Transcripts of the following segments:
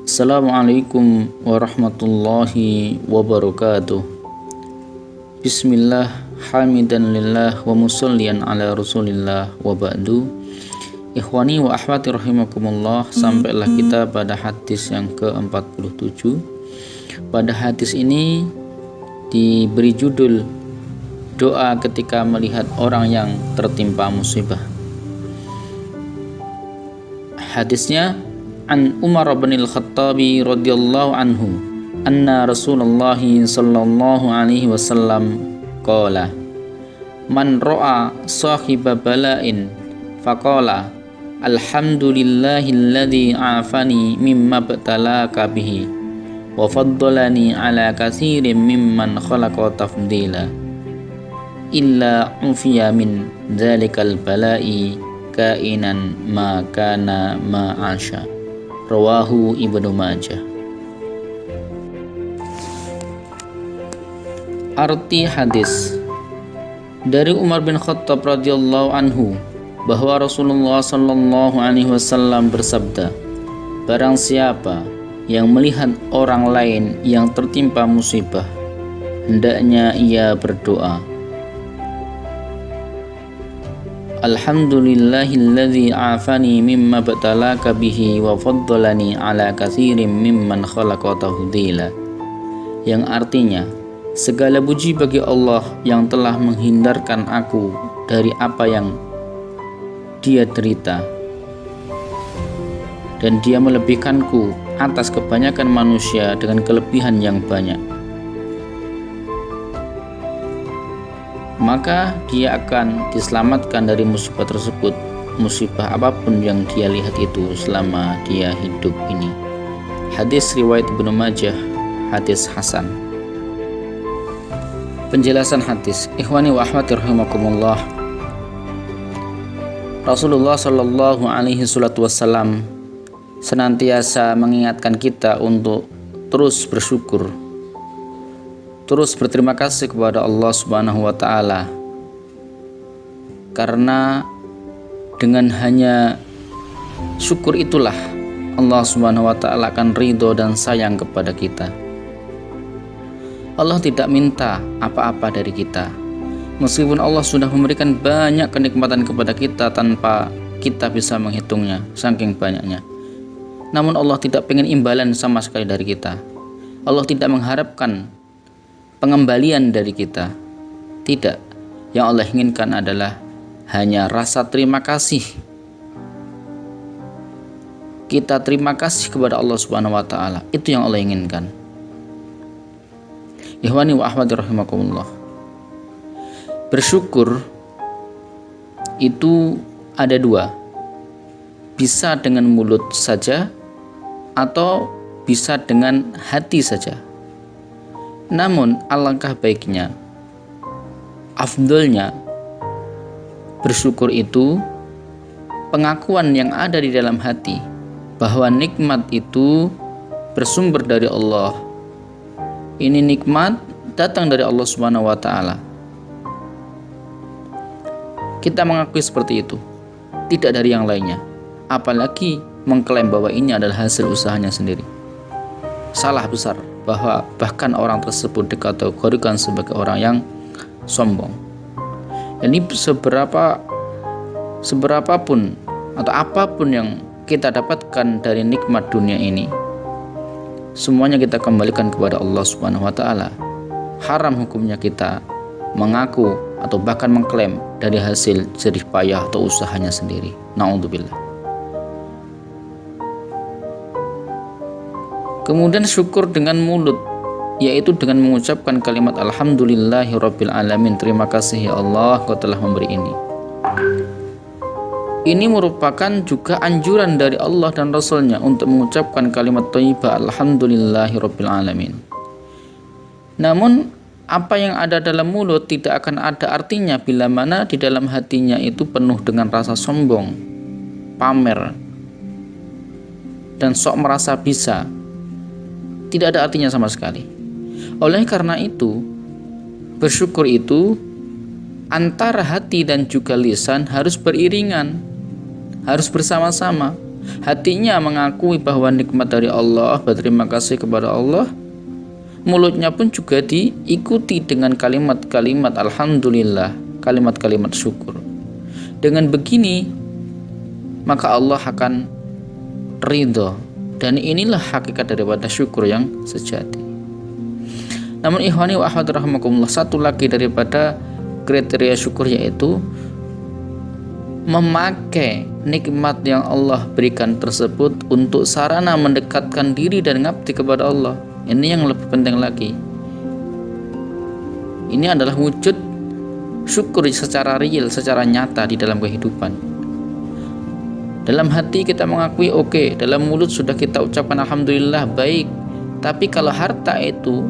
Assalamualaikum warahmatullahi wabarakatuh. Bismillah, hamidan lillah wa musallian ala rasulillah wa ba'du. Ikhwani wa akhwati rahimakumullah, sampailah kita pada hadis yang ke-47. Pada hadis ini diberi judul doa ketika melihat orang yang tertimpa musibah. Hadisnya an Umar bin al-Khattabi radhiyallahu anhu anna Rasulullah sallallahu alaihi wasallam qala man ra'a sahiba bala'in faqala alhamdulillahilladzi afani mimma btalaka bihi wa faddalani ala katsirin mimman khalaqa tafdila illa ufiya min dzalikal bala'i kainan ma kana ma asya. Rawahu Ibnu Majah. Arti hadis dari Umar bin Khattab radhiyallahu anhu bahwa Rasulullah sallallahu alaihi wasallam bersabda, barang siapa yang melihat orang lain yang tertimpa musibah, hendaknya ia berdoa, alhamdulillahilladzi afani mimma btalaka bihi wa faddalani ala katsirin mimman khalaqa tafdila, yang artinya segala puji bagi Allah yang telah menghindarkan aku dari apa yang dia derita dan dia melebihkanku atas kebanyakan manusia dengan kelebihan yang banyak, maka dia akan diselamatkan dari musibah tersebut, musibah apapun yang dia lihat itu selama dia hidup ini. Hadis riwayat Ibnu Majah, hadis hasan. Penjelasan hadis. Ikhwani wa akhwati rahimakumullah, Rasulullah sallallahu alaihi wasallam senantiasa mengingatkan kita untuk terus bersyukur, terus berterima kasih kepada Allah Subhanahu wa taala, karena dengan hanya syukur itulah Allah Subhanahu wa taala akan ridho dan sayang kepada kita. Allah tidak minta apa-apa dari kita, meskipun Allah sudah memberikan banyak kenikmatan kepada kita tanpa kita bisa menghitungnya, saking banyaknya. Namun Allah tidak ingin imbalan sama sekali dari kita. Allah tidak mengharapkan pengembalian dari kita. Tidak. Yang Allah inginkan adalah hanya rasa terima kasih. Kita terima kasih kepada Allah Subhanahu wa taala. Itu yang Allah inginkan. Ikhwani wa akhwati rahimakumullah, bersyukur itu ada dua. Bisa dengan mulut saja atau bisa dengan hati saja. Namun alangkah baiknya, afdolnya bersyukur itu pengakuan yang ada di dalam hati bahwa nikmat itu bersumber dari Allah. Ini nikmat datang dari Allah Subhanahu wa taala. Kita mengakui seperti itu, tidak dari yang lainnya. Apalagi mengklaim bahwa ini adalah hasil usahanya sendiri. Salah besar, bahwa bahkan orang tersebut dikategorikan sebagai orang yang sombong. Ini seberapapun atau apapun yang kita dapatkan dari nikmat dunia ini, semuanya kita kembalikan kepada Allah Subhanahu wa taala. Haram hukumnya kita mengaku atau bahkan mengklaim dari hasil jerih payah atau usahanya sendiri. Na'udzubillah. Kemudian syukur dengan mulut, yaitu dengan mengucapkan kalimat alhamdulillahirabbil alamin, terima kasih ya Allah Kau telah memberi ini. Ini merupakan juga anjuran dari Allah dan Rasulnya untuk mengucapkan kalimat thayyibah alhamdulillahirabbil alamin. Namun apa yang ada dalam mulut tidak akan ada artinya bila mana di dalam hatinya itu penuh dengan rasa sombong, pamer, dan sok merasa bisa. Tidak ada artinya sama sekali. Oleh karena itu, bersyukur itu antara hati dan juga lisan harus beriringan, harus bersama-sama. hatinya mengakui bahwa nikmat dari Allah, berterima kasih kepada Allah, mulutnya pun juga diikuti dengan kalimat-kalimat alhamdulillah, kalimat-kalimat syukur. Dengan begini maka Allah akan ridho, dan inilah hakikat daripada syukur yang sejati. Namun ikhwani wa akhwati rahimakumullah, satu lagi daripada kriteria syukur yaitu memakai nikmat yang Allah berikan tersebut untuk sarana mendekatkan diri dan ngabdi kepada Allah. Ini yang lebih penting lagi. Ini adalah wujud syukur secara real, secara nyata di dalam kehidupan. Dalam hati kita mengakui oke, dalam mulut sudah kita ucapkan alhamdulillah, baik. Tapi kalau harta itu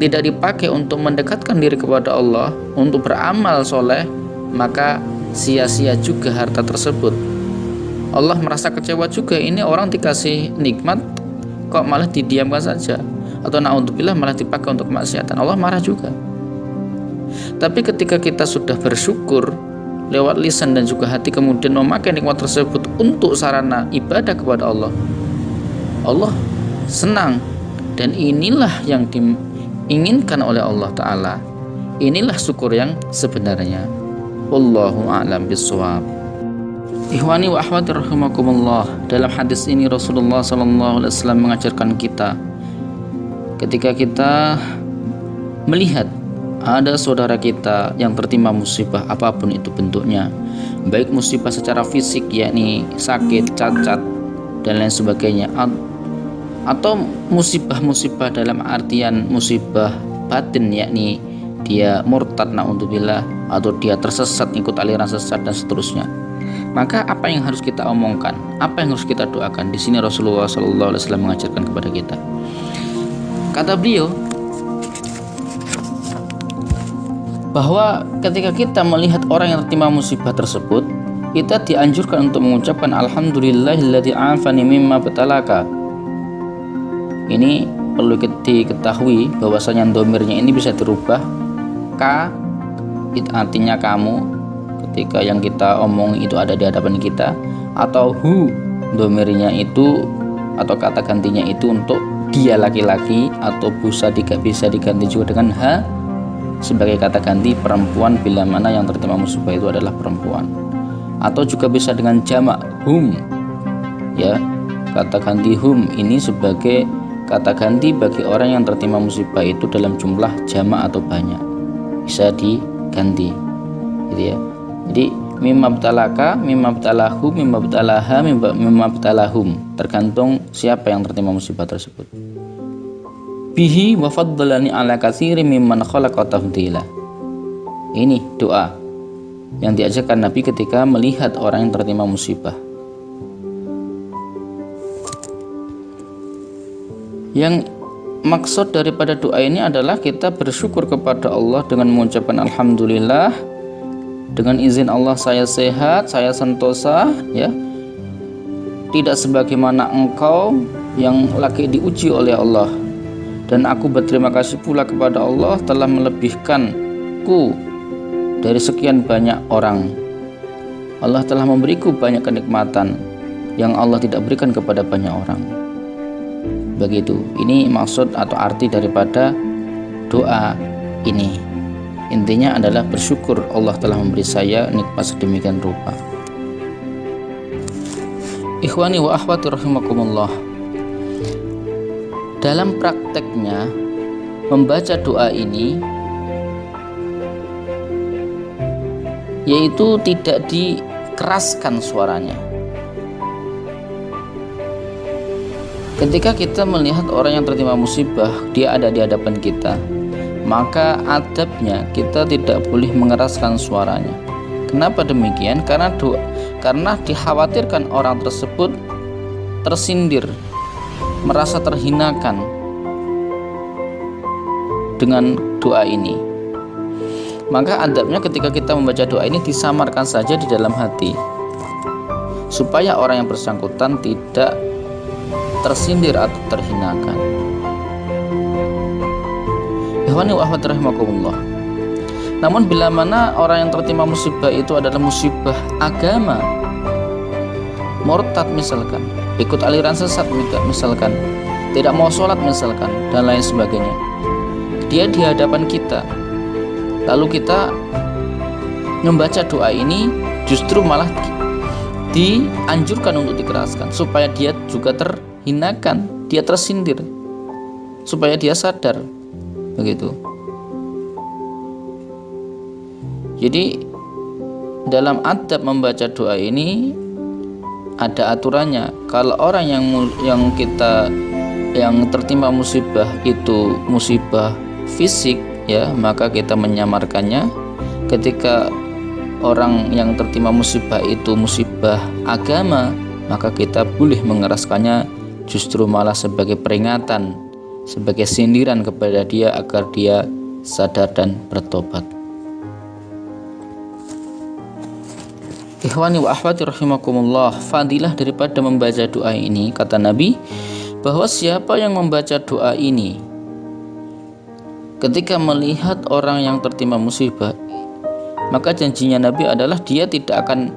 tidak dipakai untuk mendekatkan diri kepada Allah, untuk beramal soleh, maka sia-sia juga harta tersebut. Allah merasa kecewa juga, ini orang dikasih nikmat kok malah didiamkan saja, atau naudzubillah malah dipakai untuk kemaksiatan. Allah marah juga. Tapi ketika kita sudah bersyukur lewat lisan dan juga hati, kemudian memakai nikmat tersebut untuk sarana ibadah kepada Allah, Allah senang, dan inilah yang diinginkan oleh Allah Ta'ala. Inilah syukur yang sebenarnya. Wallahu a'lam bishawab. Ikhwani wa akhwati rahimakumullah, dalam hadis ini Rasulullah SAW mengajarkan kita, ketika kita melihat ada saudara kita yang tertimpa musibah apapun itu bentuknya, baik musibah secara fisik yakni sakit, cacat dan lain sebagainya, atau musibah-musibah dalam artian musibah batin yakni dia murtad naudzubillah, atau dia tersesat ikut aliran sesat dan seterusnya, maka apa yang harus kita omongkan, apa yang harus kita doakan? Di sini Rasulullah SAW mengajarkan kepada kita. Kata beliau bahwa ketika kita melihat orang yang tertimpa musibah tersebut, kita dianjurkan untuk mengucapkan alhamdulillahilladzi afani mimma batalaka. Ini perlu diketahui bahwasanya domirnya ini bisa dirubah. Ka itu artinya kamu ketika yang kita omong itu ada di hadapan kita, atau hu domirnya itu atau kata gantinya itu untuk dia laki-laki, atau bisa diganti juga dengan ha sebagai kata ganti perempuan bila mana yang tertimpa musibah itu adalah perempuan, atau juga bisa dengan jamak hum, ya, kata ganti hum ini sebagai kata ganti bagi orang yang tertimpa musibah itu dalam jumlah jamak atau banyak, bisa diganti gitu ya. Jadi mimma btalaka, mimma btalahu, mimma btalaha, mimma btalahum, tergantung siapa yang tertimpa musibah tersebut. Bihi wa faddalani ala katsiri mimman khalaqa tafdila. Ini doa yang diajarkan Nabi ketika melihat orang yang tertimpa musibah. Yang maksud daripada doa ini adalah kita bersyukur kepada Allah dengan mengucapkan alhamdulillah, dengan izin Allah saya sehat, saya sentosa, ya. Tidak sebagaimana engkau yang lagi diuji oleh Allah. Dan aku berterima kasih pula kepada Allah telah melebihkanku dari sekian banyak orang. Allah telah memberiku banyak kenikmatan yang Allah tidak berikan kepada banyak orang. Begitu. Ini maksud atau arti daripada doa ini. Intinya adalah bersyukur Allah telah memberi saya nikmat sedemikian rupa. Ikhwani wa akhwati rahimakumullah, dalam prakteknya membaca doa ini yaitu tidak dikeraskan suaranya. Ketika kita melihat orang yang tertimpa musibah, dia ada di hadapan kita, maka adabnya kita tidak boleh mengeraskan suaranya. Kenapa demikian? Karena dikhawatirkan orang tersebut tersindir, merasa terhinakan dengan doa ini. Maka adabnya ketika kita membaca doa ini disamarkan saja di dalam hati, supaya orang yang bersangkutan tidak tersindir atau terhinakan. Ikhwani wa akhwati rahimakumullah. Namun bila mana orang yang tertimpa musibah itu adalah musibah agama, murtad misalkan, ikut aliran sesat misalkan, tidak mau sholat misalkan, dan lain sebagainya. Dia di hadapan kita, lalu kita membaca doa ini, justru malah dianjurkan untuk dikeraskan supaya dia juga terhinakan, dia tersindir, supaya dia sadar, begitu. Jadi dalam adab membaca doa ini ada aturannya. Kalau orang yang tertimpa musibah itu musibah fisik, ya, maka kita menyamarkannya. Ketika orang yang tertimpa musibah itu musibah agama, maka kita boleh mengeraskannya, justru malah sebagai peringatan, sebagai sindiran kepada dia agar dia sadar dan bertobat. Ikhwani wa akhwati rahimakumullah, fadilah daripada membaca doa ini, kata Nabi, bahwa siapa yang membaca doa ini ketika melihat orang yang tertimpa musibah, maka janjinya Nabi adalah dia tidak akan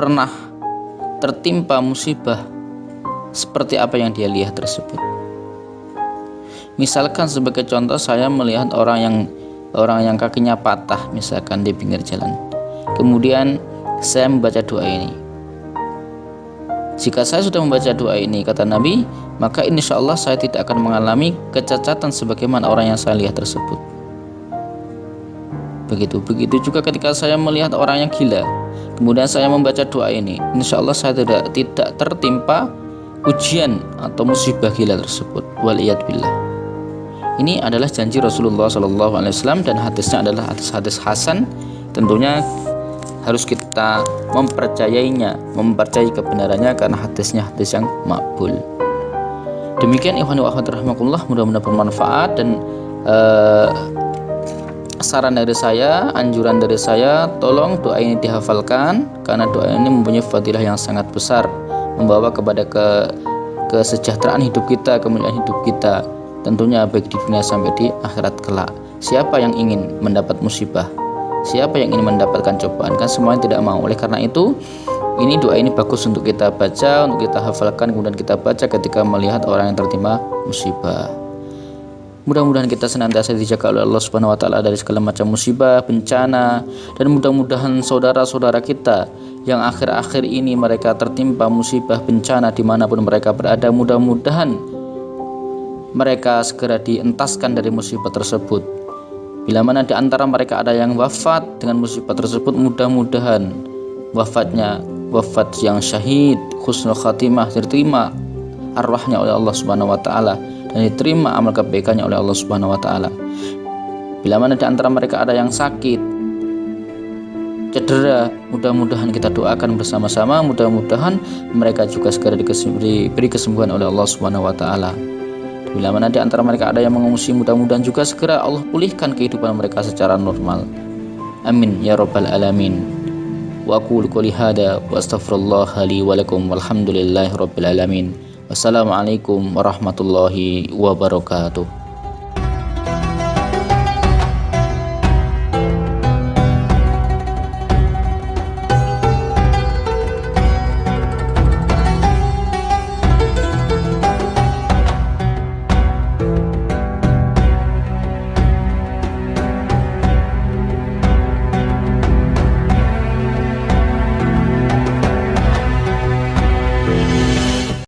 pernah tertimpa musibah seperti apa yang dia lihat tersebut. Misalkan sebagai contoh, saya melihat orang yang kakinya patah misalkan di pinggir jalan, kemudian saya membaca doa ini. Jika saya sudah membaca doa ini, kata Nabi, maka insya Allah saya tidak akan mengalami kecacatan sebagaimana orang yang saya lihat tersebut. Begitu juga ketika saya melihat orang yang gila, kemudian saya membaca doa ini, insya Allah saya tidak tertimpa ujian atau musibah gila tersebut. Waliyadbillah. Ini adalah janji Rasulullah SAW dan hadisnya adalah hadis hasan. Tentunya harus kita mempercayai kebenarannya karena hadisnya hadis yang makbul. Demikian ikhwan wa akhwat rahimakumullah, mudah-mudahan bermanfaat. Dan saran dari saya, anjuran dari saya, tolong doa ini dihafalkan karena doa ini mempunyai fadilah yang sangat besar, membawa kepada kesejahteraan hidup kita, kemuliaan hidup kita, tentunya baik di dunia sampai di akhirat kelak. Siapa yang ingin mendapat musibah? Siapa yang ingin mendapatkan cobaan? Kan semuanya tidak mau. Oleh karena itu, ini doa ini bagus untuk kita baca, untuk kita hafalkan, kemudian kita baca ketika melihat orang yang tertimpa musibah. Mudah-mudahan kita senantiasa dijaga oleh Allah Subhanahu wa taala dari segala macam musibah, bencana, dan mudah-mudahan saudara-saudara kita yang akhir-akhir ini mereka tertimpa musibah, bencana dimanapun mereka berada, mudah-mudahan mereka segera dientaskan dari musibah tersebut. Bila mana di antara mereka ada yang wafat dengan musibah tersebut, mudah-mudahan wafatnya wafat yang syahid, husnul khatimah, diterima arwahnya oleh Allah Subhanahu wa taala dan diterima amal kebaikannya oleh Allah Subhanahu wa taala. Bila mana di antara mereka ada yang sakit, cedera, mudah-mudahan kita doakan bersama-sama, mudah-mudahan mereka juga segera diberi kesembuhan oleh Allah Subhanahu wa taala. Bila mana di antara mereka ada yang mengungsi, mudah-mudahan juga segera Allah pulihkan kehidupan mereka secara normal. Amin ya rabbal alamin. Wa aqulu qouli hada wa astaghfirullah li wa lakum walhamdulillahi rabbil alamin. Wassalamualaikum warahmatullahi wabarakatuh.